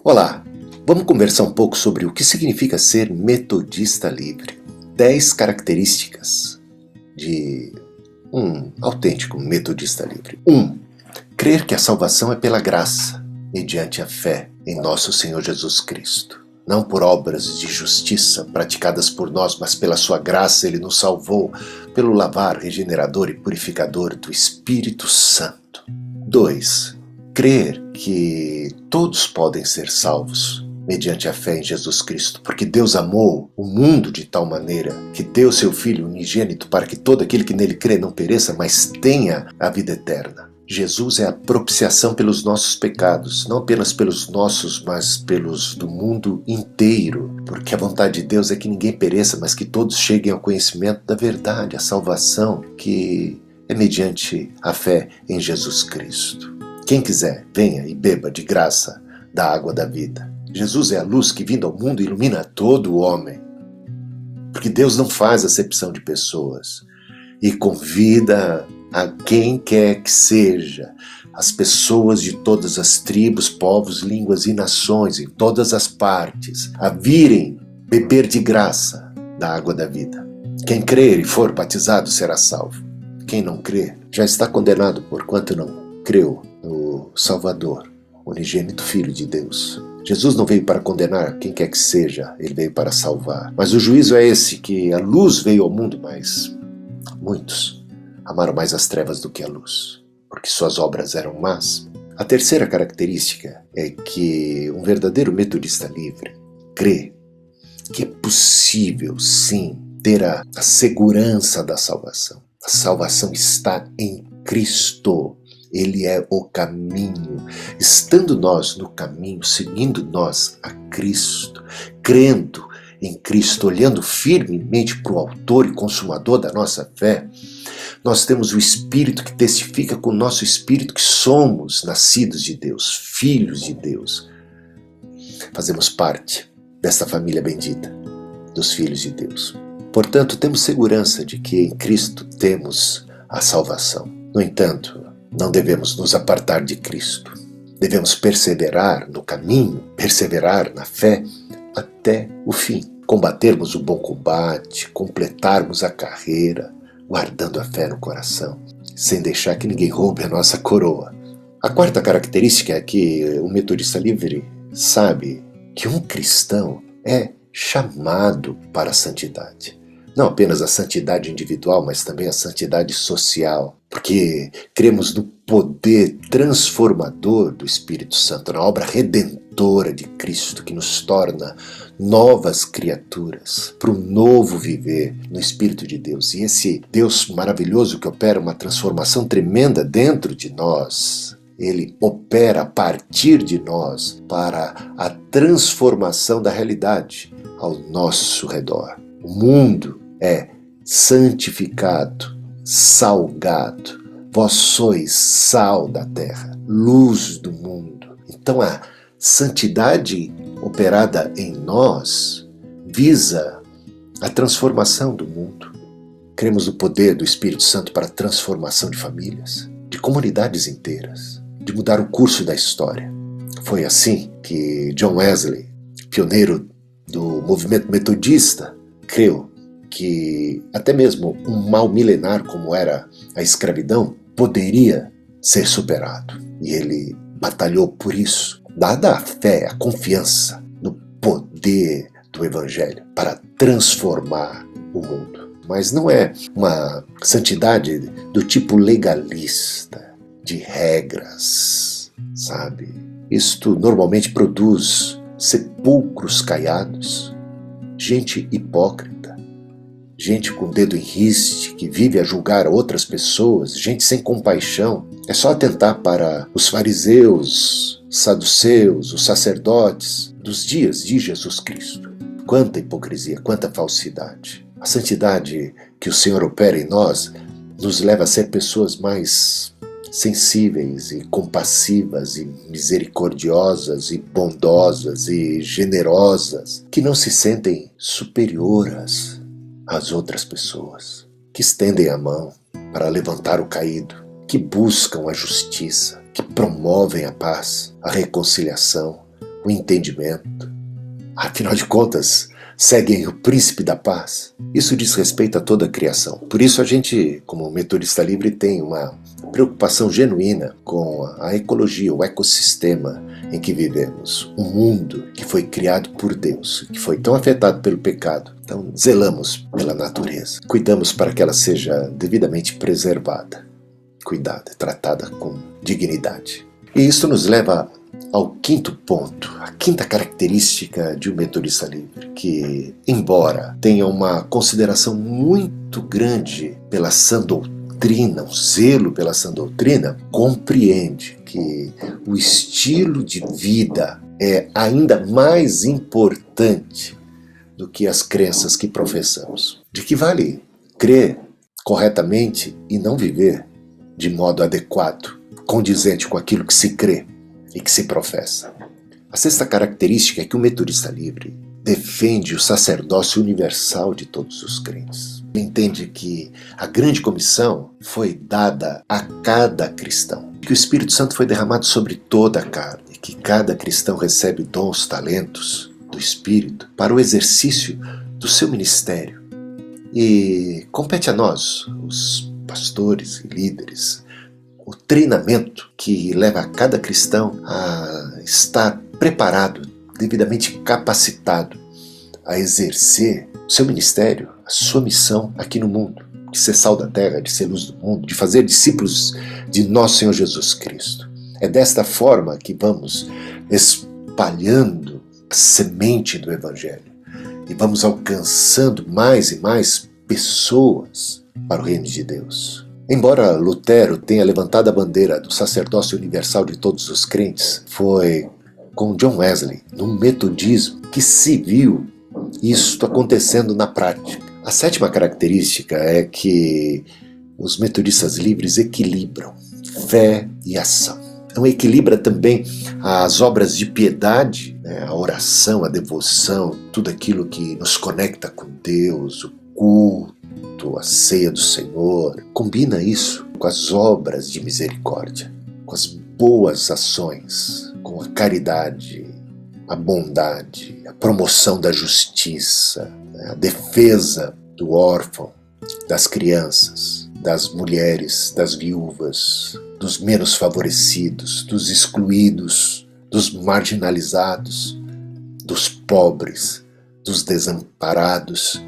Olá, vamos conversar um pouco sobre o que significa ser metodista livre. 10 características de um autêntico metodista livre. 1. Crer que a salvação é pela graça, mediante a fé em nosso Senhor Jesus Cristo. Não por obras de justiça praticadas por nós, mas pela sua graça Ele nos salvou, pelo lavar regenerador e purificador do Espírito Santo. 2. Crer que todos podem ser salvos mediante a fé em Jesus Cristo, porque Deus amou o mundo de tal maneira que deu seu Filho unigênito para que todo aquele que nele crê não pereça, mas tenha a vida eterna. Jesus é a propiciação pelos nossos pecados, não apenas pelos nossos, mas pelos do mundo inteiro, porque a vontade de Deus é que ninguém pereça, mas que todos cheguem ao conhecimento da verdade, a salvação que é mediante a fé em Jesus Cristo. Quem quiser, venha e beba de graça da água da vida. Jesus é a luz que, vindo ao mundo, ilumina todo o homem. Porque Deus não faz acepção de pessoas e convida a quem quer que seja, as pessoas de todas as tribos, povos, línguas e nações, em todas as partes, a virem beber de graça da água da vida. Quem crer e for batizado será salvo. Quem não crer já está condenado porquanto não creu no Salvador, unigênito Filho de Deus. Jesus não veio para condenar quem quer que seja, Ele veio para salvar. Mas o juízo é esse, que a luz veio ao mundo, mas muitos amaram mais as trevas do que a luz, porque suas obras eram más. A terceira característica é que um verdadeiro metodista livre crê que é possível, sim, ter a segurança da salvação. A salvação está em Cristo. Ele é o caminho. Estando nós no caminho, seguindo nós a Cristo, crendo em Cristo, olhando firmemente para o autor e consumador da nossa fé, nós temos o Espírito que testifica com o nosso Espírito que somos nascidos de Deus, filhos de Deus. Fazemos parte desta família bendita, dos filhos de Deus. Portanto, temos segurança de que em Cristo temos a salvação. No entanto, não devemos nos apartar de Cristo. Devemos perseverar no caminho, perseverar na fé até o fim. Combatermos o bom combate, completarmos a carreira, guardando a fé no coração, sem deixar que ninguém roube a nossa coroa. A quarta característica é que o metodista livre sabe que um cristão é chamado para a santidade. Não apenas a santidade individual, mas também a santidade social, porque cremos no poder transformador do Espírito Santo, na obra redentora de Cristo, que nos torna novas criaturas, para um novo viver no Espírito de Deus. E esse Deus maravilhoso que opera uma transformação tremenda dentro de nós, Ele opera a partir de nós para a transformação da realidade ao nosso redor. O mundo é santificado, salgado. Vós sois sal da terra, luz do mundo. Então a santidade operada em nós visa a transformação do mundo. Cremos no poder do Espírito Santo para a transformação de famílias, de comunidades inteiras, de mudar o curso da história. Foi assim que John Wesley, pioneiro do movimento metodista, creu que até mesmo um mal milenar como era a escravidão poderia ser superado. E ele batalhou por isso, dada a fé, a confiança no poder do Evangelho para transformar o mundo. Mas não é uma santidade do tipo legalista, de regras, sabe? Isto normalmente produz sepulcros caiados, gente hipócrita, gente com o dedo em riste, que vive a julgar outras pessoas, gente sem compaixão. É só atentar para os fariseus, saduceus, os sacerdotes dos dias de Jesus Cristo. Quanta hipocrisia, quanta falsidade. A santidade que o Senhor opera em nós nos leva a ser pessoas mais sensíveis e compassivas e misericordiosas e bondosas e generosas, que não se sentem superioras às outras pessoas, que estendem a mão para levantar o caído, que buscam a justiça, que promovem a paz, a reconciliação, o entendimento. Afinal de contas, seguem o príncipe da paz. Isso diz respeito a toda a criação. Por isso a gente, como Metodista Livre, tem uma preocupação genuína com a ecologia, o ecossistema em que vivemos. Um mundo que foi criado por Deus, que foi tão afetado pelo pecado. Então zelamos pela natureza. Cuidamos para que ela seja devidamente preservada, cuidada, tratada com dignidade. E isso nos leva ao quinto ponto, a quinta característica de um metodista livre, que, embora tenha uma consideração muito grande pela sã doutrina, um zelo pela sã doutrina, compreende que o estilo de vida é ainda mais importante do que as crenças que professamos. De que vale crer corretamente e não viver de modo adequado, condizente com aquilo que se crê e que se professa. A sexta característica é que o metodista livre defende o sacerdócio universal de todos os crentes. Ele entende que a grande comissão foi dada a cada cristão, que o Espírito Santo foi derramado sobre toda a carne, que cada cristão recebe dons, talentos do Espírito para o exercício do seu ministério. E compete a nós, os pastores e líderes, o treinamento que leva a cada cristão a estar preparado, devidamente capacitado a exercer o seu ministério, a sua missão aqui no mundo, de ser sal da terra, de ser luz do mundo, de fazer discípulos de nosso Senhor Jesus Cristo. É desta forma que vamos espalhando a semente do Evangelho e vamos alcançando mais e mais pessoas para o reino de Deus. Embora Lutero tenha levantado a bandeira do sacerdócio universal de todos os crentes, foi com John Wesley, no metodismo, que se viu isso acontecendo na prática. A sétima característica é que os metodistas livres equilibram fé e ação. Então equilibra também as obras de piedade, a oração, a devoção, tudo aquilo que nos conecta com Deus, o culto, a ceia do Senhor. Combina isso com as obras de misericórdia, com as boas ações, com a caridade, a bondade, a promoção da justiça, a defesa do órfão, das crianças, das mulheres, das viúvas, dos menos favorecidos, dos excluídos, dos marginalizados, dos pobres, dos desamparados,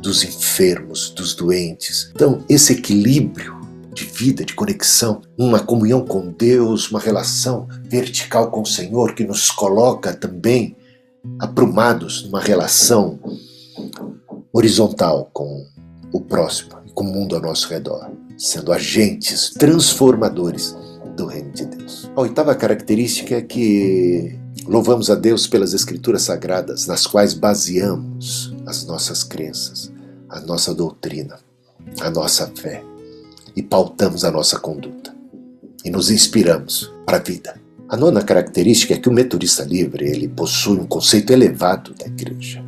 dos enfermos, dos doentes. Então, esse equilíbrio de vida, de conexão, uma comunhão com Deus, uma relação vertical com o Senhor que nos coloca também aprumados numa relação horizontal com o próximo e com o mundo ao nosso redor, sendo agentes transformadores do reino de Deus. A oitava característica é que louvamos a Deus pelas Escrituras Sagradas, nas quais baseamos as nossas crenças, a nossa doutrina, a nossa fé, e pautamos a nossa conduta, e nos inspiramos para a vida. A nona característica é que o metodista livre ele possui um conceito elevado da igreja,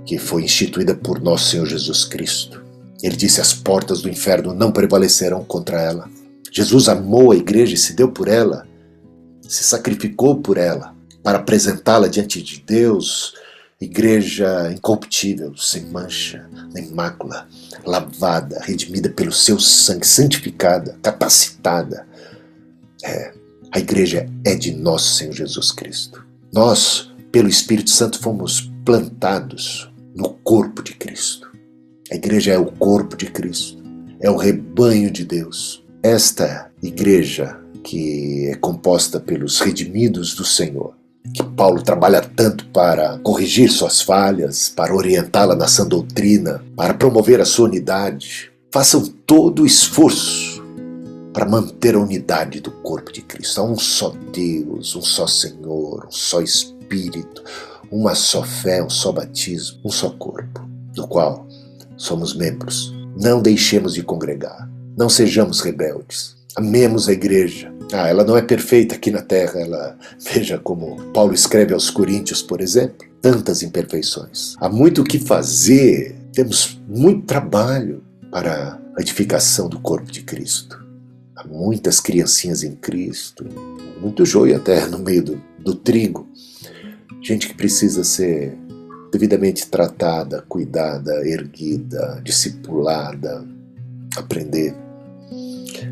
que foi instituída por nosso Senhor Jesus Cristo. Ele disse: as portas do inferno não prevalecerão contra ela. Jesus amou a igreja e se deu por ela, se sacrificou por ela, para apresentá-la diante de Deus, igreja incorruptível, sem mancha, nem mácula, lavada, redimida pelo seu sangue, santificada, capacitada. A igreja é de nosso Senhor Jesus Cristo. Nós, pelo Espírito Santo, fomos plantados no corpo de Cristo. A igreja é o corpo de Cristo, é o rebanho de Deus. Esta igreja que é composta pelos redimidos do Senhor, que Paulo trabalha tanto para corrigir suas falhas, para orientá-la na sã doutrina, para promover a sua unidade, façam todo o esforço para manter a unidade do corpo de Cristo. Há um só Deus, um só Senhor, um só Espírito, uma só fé, um só batismo, um só corpo, do qual somos membros. Não deixemos de congregar, não sejamos rebeldes, amemos a igreja. Ela não é perfeita aqui na terra, veja como Paulo escreve aos Coríntios, por exemplo, tantas imperfeições. Há muito o que fazer, temos muito trabalho para a edificação do corpo de Cristo. Há muitas criancinhas em Cristo, muito joio até no meio do trigo, gente que precisa ser devidamente tratada, cuidada, erguida, discipulada, aprender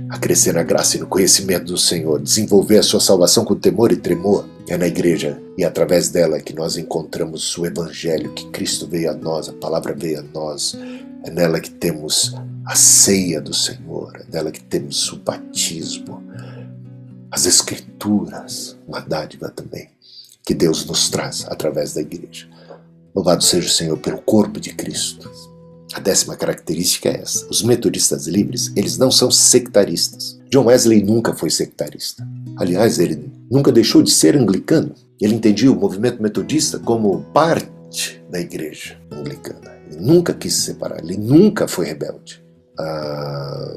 a crescer na graça e no conhecimento do Senhor, desenvolver a sua salvação com temor e tremor. É na igreja e através dela que nós encontramos o Evangelho, que Cristo veio a nós, a palavra veio a nós. É nela que temos a ceia do Senhor, é nela que temos o batismo, as Escrituras, uma dádiva também, que Deus nos traz através da igreja. Louvado seja o Senhor pelo corpo de Cristo. A 10ª característica é essa. Os metodistas livres, eles não são sectaristas. John Wesley nunca foi sectarista. Aliás, ele nunca deixou de ser anglicano. Ele entendia o movimento metodista como parte da igreja anglicana. Ele nunca quis se separar, ele nunca foi rebelde.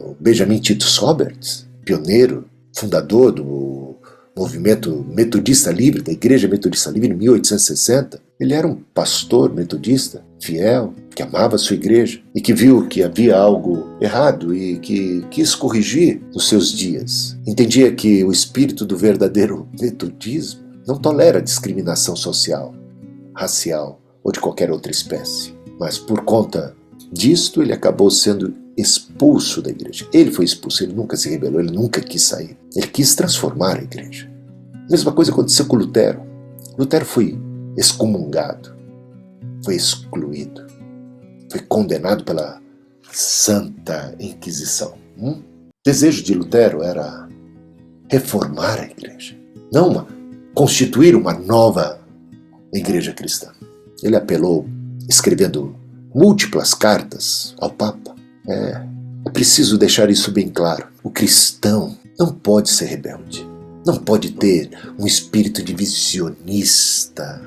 O Benjamin Titus Roberts, pioneiro, fundador do movimento metodista livre, da Igreja Metodista Livre, em 1860, ele era um pastor metodista, fiel, que amava a sua igreja e que viu que havia algo errado e que quis corrigir nos seus dias. Entendia que o espírito do verdadeiro metodismo não tolera discriminação social, racial ou de qualquer outra espécie. Mas por conta disto, ele acabou sendo expulso da igreja. Ele foi expulso, ele nunca se rebelou, ele nunca quis sair. Ele quis transformar a igreja. A mesma coisa aconteceu com Lutero. Lutero foi excomungado, foi excluído, foi condenado pela Santa Inquisição. O desejo de Lutero era reformar a igreja, não constituir uma nova igreja cristã. Ele apelou, escrevendo múltiplas cartas ao Papa. É preciso deixar isso bem claro. O cristão não pode ser rebelde, não pode ter um espírito divisionista,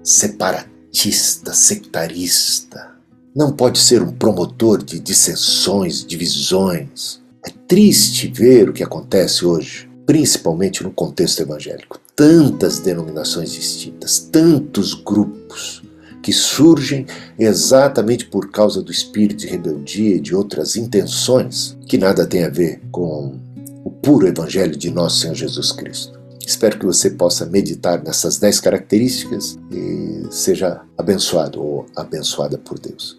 separatista, sectarista. Não pode ser um promotor de dissensões, divisões. É triste ver o que acontece hoje, principalmente no contexto evangélico. Tantas denominações distintas, tantos grupos que surgem exatamente por causa do espírito de rebeldia e de outras intenções que nada tem a ver com o puro evangelho de nosso Senhor Jesus Cristo. Espero que você possa meditar nessas 10 características e seja abençoado ou abençoada por Deus.